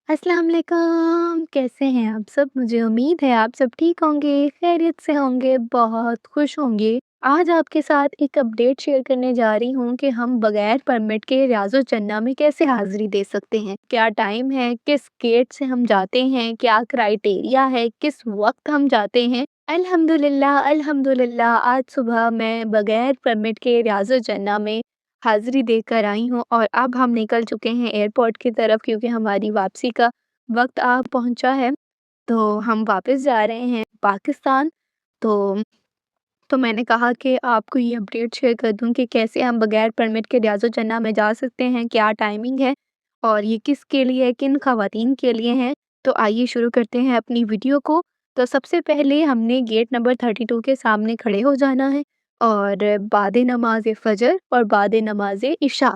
अस्सलाम वालेकुम, कैसे हैं आप सब? मुझे उम्मीद है आप सब ठीक होंगे, खैरियत से होंगे, बहुत खुश होंगे। आज आपके साथ एक अपडेट शेयर करने जा रही हूँ कि हम बगैर परमिट के रियाज़ुल जन्नह में कैसे हाज़िरी दे सकते हैं। क्या टाइम है, किस गेट से हम जाते हैं, क्या क्राइटेरिया है, किस वक़्त हम जाते हैं। अल्हम्दुलिल्लाह अल्हम्दुलिल्लाह आज सुबह मैं बगैर परमिट के रियाज़ुल जन्नह में हाज़िरी देकर आई हूँ और अब हम निकल चुके हैं एयरपोर्ट की तरफ क्योंकि हमारी वापसी का वक़्त आ पहुँचा है। तो हम वापस जा रहे हैं पाकिस्तान। तो मैंने कहा कि आपको ये अपडेट शेयर कर दूँ कि कैसे हम बगैर परमिट के रियाज़ुल जन्नह में जा सकते हैं, क्या टाइमिंग है और ये किसके लिए है, किन ख़वातीन के लिए है। तो आइए शुरू करते हैं अपनी वीडियो को। तो सबसे पहले हमने गेट नंबर 32 के सामने खड़े हो जाना है और बाद नमाज़ फ़जर और बाद नमाज़ इशा,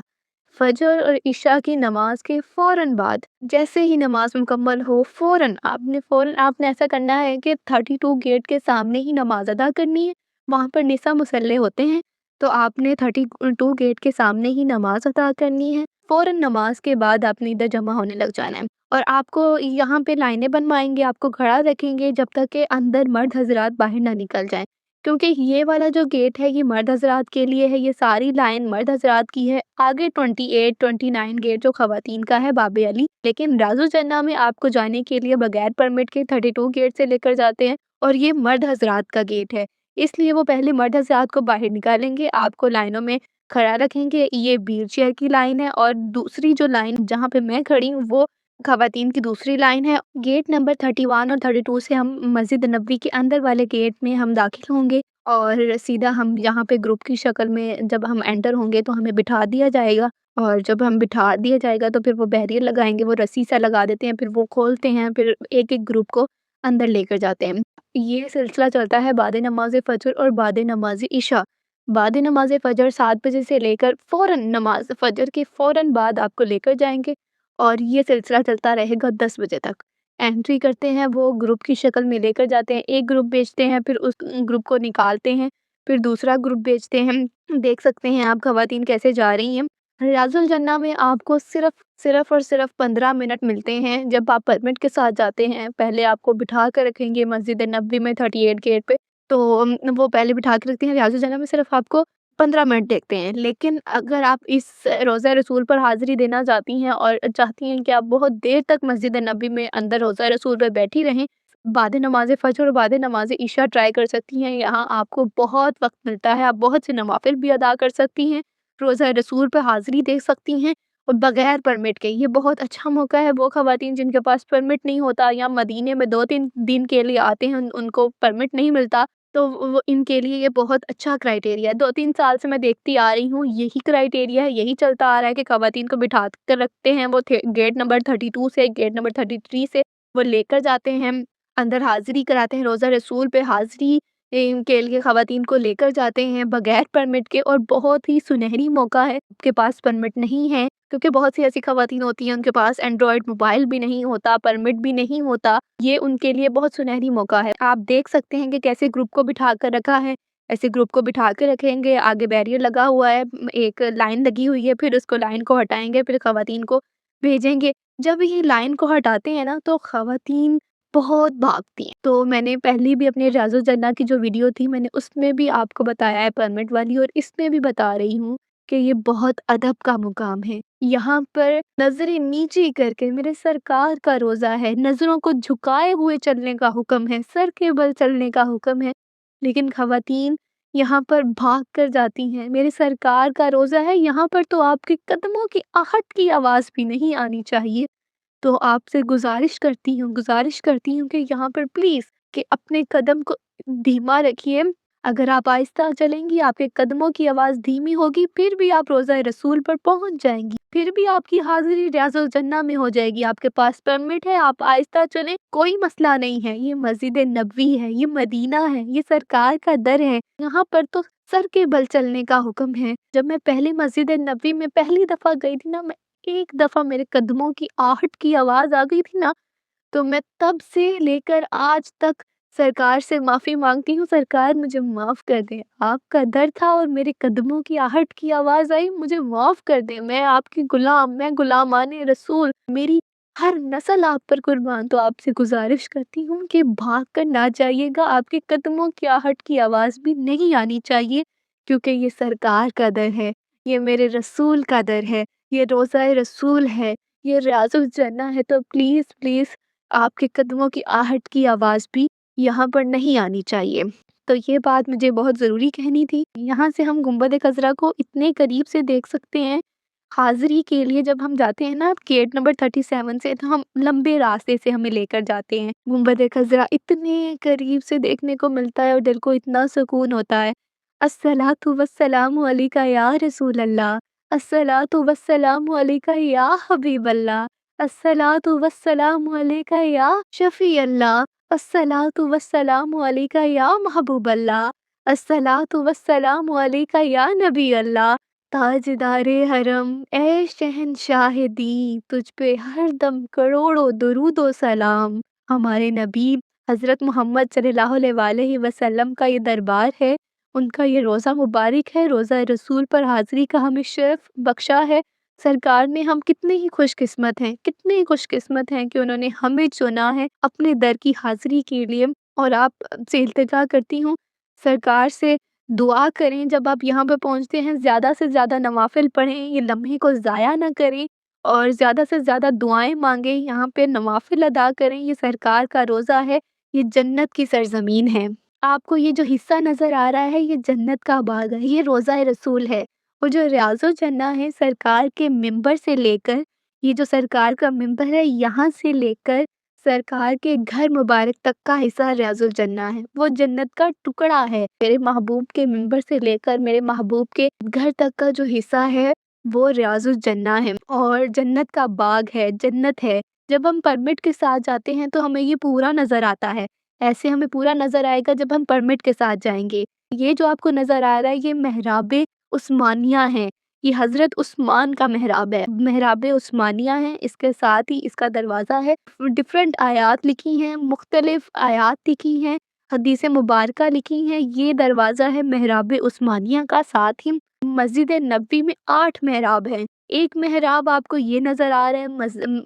फ़जर और इशा की नमाज़ के फ़ौरन बाद जैसे ही नमाज़ मुकम्मल हो फ़ौरन आपने ऐसा करना है कि 32 गेट के सामने ही नमाज़ अदा करनी है। वहाँ पर निसा मुसल्ले होते हैं, तो आपने 32 गेट के सामने ही नमाज़ अदा करनी है। फ़ौरन नमाज़ के बाद आपने इधर जमा होने लग जाना है और आपको यहाँ पे लाइनें बनवाएँगे, आपको खड़ा रखेंगे जब तक कि अंदर मर्द हज़रात बाहर ना निकल जाएँ। क्योंकि ये वाला जो गेट है ये मर्द हज़रात के लिए है, ये सारी लाइन मर्द हज़रात की है। आगे 28, 29 गेट जो ख़वातीन का है बाबे अली, लेकिन रियाज़ुल जन्नह में आपको जाने के लिए बगैर परमिट के 32 गेट से लेकर जाते हैं और ये मर्द हज़रात का गेट है। इसलिए वो पहले मर्द हज़रात को बाहर निकालेंगे, आपको लाइनों में खड़ा रखेंगे। ये व्हील चेयर की लाइन है और दूसरी जो लाइन जहाँ पे मैं खड़ी हूँ वो ख़वातीन की दूसरी लाइन है। गेट नंबर 31 और 32 से हम मस्जिद नबवी के अंदर वाले गेट में हम दाखिल होंगे और सीधा हम यहाँ पे ग्रुप की शक्ल में जब हम एंटर होंगे तो हमें बिठा दिया जाएगा और जब हम बिठा दिया जाएगा तो फिर वो बैरियर लगाएँगे, वो रस्सी सा लगा देते हैं, फिर वो खोलते हैं, फिर एक-एक ग्रुप को अंदर लेकर जाते हैं। ये सिलसिला चलता है बाद नमाज़ फ़जर और बाद नमाज़ इशा। बाद नमाज़ फ़जर 7 बजे से लेकर फ़ौरन नमाज़ फ़जर के फ़ौरन बाद आपको लेकर जाएँगे और ये सिलसिला चलता रहेगा 10 बजे तक। एंट्री करते हैं, वो ग्रुप की शक्ल में लेकर जाते हैं, एक ग्रुप भेजते हैं, फिर उस ग्रुप को निकालते हैं, फिर दूसरा ग्रुप भेजते हैं। देख सकते हैं आप ख़वातीन कैसे जा रही हैं। रियाज़ुल जन्नह में आपको सिर्फ़ और सिर्फ़ 15 मिनट मिलते हैं जब आप परमिट के साथ जाते हैं। पहले आपको बिठा कर रखेंगे मस्जिद नबवी में 38 गेट पे, तो वो पहले बिठा के रखते हैं। रियाज़ुल जन्नह में सिर्फ़ आपको 15 मिनट देखते हैं। लेकिन अगर आप इस रोज़ा रसूल पर हाज़िरी देना चाहती हैं और चाहती हैं कि आप बहुत देर तक मस्जिद नबी में अंदर रोज़ा रसूल पर बैठी रहें, बाद नमाज़ फ़जर और बाद नमाज़ इशा ट्राई कर सकती हैं। यहाँ आपको बहुत वक़्त मिलता है, आप बहुत से नवाफ़िल भी अदा कर सकती हैं, रोज़ा रसूल पे हाज़िरी दे सकती हैं और बगैर परमिट के। ये बहुत अच्छा मौका है वो ख़वातीन जिनके पास परमिट नहीं होता या मदीने में 2-3 दिन के लिए आते हैं, उनको परमिट नहीं मिलता, तो वो इनके लिए ये बहुत अच्छा क्राइटेरिया है। 2-3 साल से मैं देखती आ रही हूँ, यही क्राइटेरिया है, यही चलता आ रहा है कि ख़वातीन को बिठा कर रखते हैं, वो थे गेट नंबर 32 से गेट नंबर 33 से वो लेकर जाते हैं, अंदर हाज़िरी कराते हैं, रोज़ा रसूल पे हाज़िरी के लिए ख़वातीन को लेकर जाते हैं बगैर परमिट के और बहुत ही सुनहरी मौका है। आपके पास परमिट नहीं है, क्योंकि बहुत सी ऐसी ख़वातीन होती हैं उनके पास एंड्रॉयड मोबाइल भी नहीं होता, परमिट भी नहीं होता, ये उनके लिए बहुत सुनहरी मौका है। आप देख सकते हैं कि कैसे ग्रुप को बिठा कर रखा है, ऐसे ग्रुप को बिठा के रखेंगे, आगे बैरियर लगा हुआ है, एक लाइन लगी हुई है, फिर उसको लाइन को हटाएँगे, फिर ख़वातीन को भेजेंगे। जब ये लाइन को हटाते हैं ना तो ख़वातीन बहुत भागती हैं। तो मैंने पहले भी अपने रियाज़ुल जन्नह की जो वीडियो थी मैंने उसमें भी आपको बताया है परमिट वाली और इसमें भी बता रही हूँ कि ये बहुत अदब का मुकाम है। यहाँ पर नज़रें नीची करके मेरे सरकार का रोज़ा है, नज़रों को झुकाए हुए चलने का हुक्म है, सर के बल चलने का हुक्म है। लेकिन ख़वातीन यहाँ पर भाग कर जाती हैं। मेरे सरकार का रोज़ा है, यहाँ पर तो आपके कदमों की आहट की आवाज़ भी नहीं आनी चाहिए। तो आपसे गुज़ारिश करती हूँ कि यहाँ पर प्लीज़ कि अपने कदम को धीमा रखिए। अगर आप आहिस्ता चलेंगी, आपके कदमों की आवाज़ धीमी होगी, फिर भी आप रोज़ा रसूल पर पहुँच जाएँगी। फिर भी आपकी हाज़िरी रियाज़ुल जन्नह में हो जाएगी। आपके पास परमिट है, आप आहिस्ता चलें, कोई मसला नहीं है। ये मस्जिद नबवी है, ये मदीना है, ये सरकार का दर है। यहाँ पर तो सर के बल चलने का हुक्म है। जब मैं पहले मस्जिद नबवी में पहली दफ़ा गई थी ना, मैं एक दफ़ा मेरे कदमों की आहट की आवाज़ आ गई थी ना, तो मैं तब से लेकर आज तक सरकार से माफ़ी माँगती हूँ, सरकार मुझे माफ़ कर दें। आपका दर था और मेरे कदमों की आहट की आवाज़ आई, मुझे माफ़ कर दें। मैं आपकी गुलाम, मैं गुलामाने रसूल, मेरी हर नस्ल आप पर कुर्बान। तो आपसे गुज़ारिश करती हूँ कि भाग कर ना जाइएगा, आपके कदमों की आहट की आवाज़ भी नहीं आनी चाहिए, क्योंकि ये सरकार का दर है, ये मेरे रसूल का दर है, ये रोज़ाए रसूल है, ये रियाज़ुल जन्नह है। तो प्लीज़, प्लीज़ आपके कदमों की आहट की आवाज़ भी यहाँ पर नहीं आनी चाहिए। तो ये बात मुझे बहुत ज़रूरी कहनी थी। यहाँ से हम गुंबद खज़रा को इतने करीब से देख सकते हैं। हाज़िरी के लिए जब हम जाते हैं ना गेट नंबर 37 से, तो हम लंबे रास्ते से हमें लेकर जाते हैं। गुंबद खज़रा इतने करीब से देखने को मिलता है और दिल को इतना सुकून होता है। अस्सलातु वस्सलामु अलैका या रसूल अल्लाह, अस्सलातु वस्सलामु अलैका या हबीब अल्लाह, अस्सलातु वस्सलामु अलैका या शफ़ी अल्लाह, अस्सलातु वस्सलामु अलैका या महबूब अल्लाह, अस्सलातु वस्सलामु अलैका या नबी अल्लाह। ताजदारे हरम ए शहंशाह दी, तुझ पे हर दम करोड़ों दुरूद व सलाम। हमारे नबी हज़रत मोहम्मद सल्लल्लाहु अलैहि वसल्लम का ये दरबार है, उनका ये रोज़ा मुबारक है। रोज़ा रसूल पर हाज़िरी का हमें शर्फ़ बख्शा है सरकार ने। हम कितने ही खुशकिस्मत हैं, कितने ही खुशकिस्मत हैं कि उन्होंने हमें चुना है अपने दर की हाज़िरी के लिए। और आप से इल्तिजा करती हूँ, सरकार से दुआ करें, जब आप यहाँ पे पहुँचते हैं ज़्यादा से ज़्यादा नवाफ़िल पढ़ें, ये लम्हे को ज़ाया ना करें और ज़्यादा से ज़्यादा दुआएँ माँगें, यहाँ पे नवाफ़िल अदा करें। ये सरकार का रोज़ा है, ये जन्नत की सरज़मीन है। आपको ये जो हिस्सा नज़र आ रहा है, ये जन्नत का बाग है, ये रोज़ा रसूल है। और जो रियाज़ुल जन्नह है, सरकार के मिंबर से लेकर, ये जो सरकार का मिंबर है, यहाँ से लेकर सरकार के घर मुबारक तक का हिस्सा रियाज़ुल जन्नह है। वो जन्नत का टुकड़ा है। मेरे महबूब के मिंबर से लेकर मेरे महबूब के घर तक का जो हिस्सा है, वो रियाज़ुल जन्नह है और जन्नत का बाग है, जन्नत है। जब हम परमिट के साथ जाते हैं तो हमें ये पूरा नज़र आता है। ऐसे हमें पूरा नज़र आएगा जब हम परमिट के साथ जाएँगे। ये जो आपको नज़र आ रहा है, ये मेहराब उस्मानिया है। ये हज़रत उस्मान का मेहराब है, मेहराब उस्मानिया है। इसके साथ ही इसका दरवाज़ा है। डिफरेंट आयात लिखी हैं, मुख्तलिफ आयात लिखी हैं, हदीस मुबारका लिखी हैं। ये दरवाज़ा है मेहराब उस्मानिया का। साथ ही मस्जिद नबवी में 8 मेहराब हैं। एक मेहराब आपको ये नज़र आ रहा है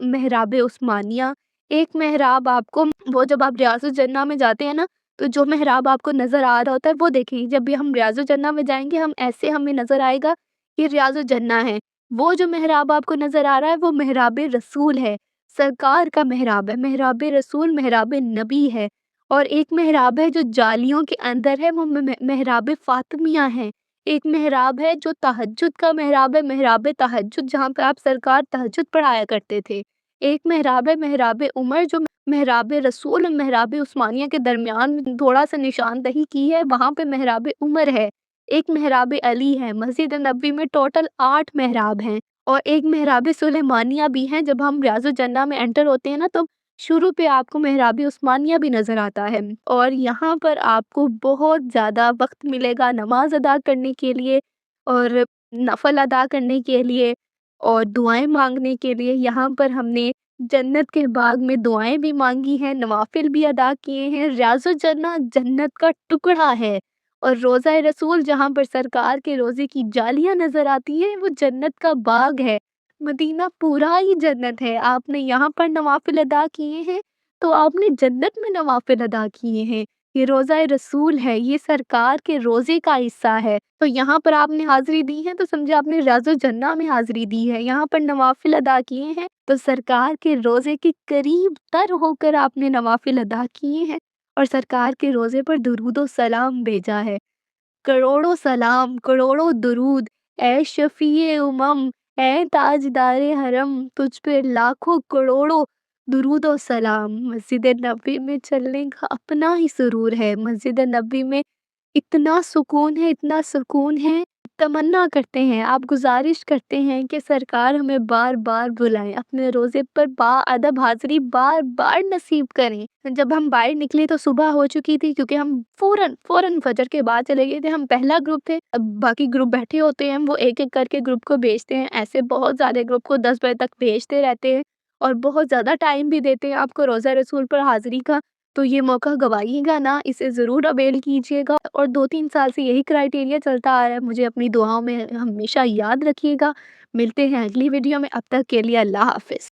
मेहराब उस्मानिया। एक मेहराब आपको, वो जब आप रियाज़ुल जन्नह में जाते हैं ना, तो जो मेहराब आपको नज़र आ रहा होता है वो देखिए। जब भी हम रियाज़ुल जन्नह में जाएंगे, हम ऐसे हमें नज़र आएगा ये रियाज़ुल जन्नह है। वो जो मेहराब आपको नज़र आ रहा है वो मेहराब रसूल है, सरकार का मेहराब है। मेहराब रसूल मेहराब नबी है। और एक मेहराब है जो जालियों के अंदर है, वो मेहराब फातिमिया है। एक मेहराब है जो तहज्जुद का मेहराब है, मेहराब तहज्जुद, जहाँ पे आप सरकार तहज्जुद पढ़ाया करते थे। एक मेहराब है मेहराब उमर, जो मेहराब रसूल और मेहराब उस्मानिया के दरमियान थोड़ा सा निशानदही की है, वहाँ पे मेहराब उमर है। एक मेहराब अली है। मस्जिद नबवी में टोटल 8 मेहराब हैं और एक मेहराब सुलेमानिया भी है। जब हम रियाज़ुल जन्नह में एंटर होते हैं ना, तो शुरू पे आपको मेहराब उस्मानिया भी नज़र आता है। और यहाँ पर आपको बहुत ज़्यादा वक्त मिलेगा नमाज अदा करने के लिए और नफल अदा करने के लिए और दुआएं मांगने के लिए। यहाँ पर हमने जन्नत के बाग में दुआएं भी मांगी हैं, नवाफिल भी अदा किए हैं। रियाज़ुल जन्नह जन्नत का टुकड़ा है और रोज़ा रसूल, जहाँ पर सरकार के रोज़े की जालियाँ नज़र आती हैं, वो जन्नत का बाग है। मदीना पूरा ही जन्नत है। आपने यहाँ पर नवाफिल अदा किए हैं, तो आपने जन्नत में नवाफिल अदा किए हैं। ये रोज़ा रसूल है, ये सरकार के रोज़े का हिस्सा है। तो यहाँ पर आपने हाज़िरी दी है, तो समझे आपने रियाज़ुल जन्नह में हाज़िरी दी है। यहाँ पर नवाफिल अदा किए हैं, तो सरकार के रोज़े के करीब तर होकर आपने नवाफिल अदा किए हैं और सरकार के रोज़े पर दुरूद व सलाम भेजा है। करोड़ों सलाम, करोड़ों दुरूद, ए शफ़ीए उमम, ए ताजदारे हरम, तुझ पे लाखों करोड़ों दुरूद और सलाम। मस्जिद नबी में चलने का अपना ही सुरूर है। मस्जिद नबी में इतना सुकून है, इतना सुकून है। तमन्ना करते हैं, आप गुज़ारिश करते हैं कि सरकार हमें बार-बार बुलाएँ, अपने रोज़े पर बाअदब हाज़िरी बार-बार नसीब करें। जब हम बाहर निकले तो सुबह हो चुकी थी, क्योंकि हम फ़ौरन फ़जर के बाद चले गए थे। हम पहला ग्रुप थे, अब बाकी ग्रुप बैठे होते हैं, वो एक-एक करके ग्रुप को भेजते हैं। ऐसे बहुत ज़्यादा ग्रुप को 10 बजे तक भेजते रहते हैं और बहुत ज़्यादा टाइम भी देते हैं आपको रोज़ा रसूल पर हाज़िरी का। तो ये मौका गवाइएगा ना, इसे ज़रूर अवेल कीजिएगा। और 2-3 साल से यही क्राइटेरिया चलता आ रहा है। मुझे अपनी दुआओं में हमेशा याद रखिएगा। मिलते हैं अगली वीडियो में, अब तक के लिए अल्लाह हाफ़िज़।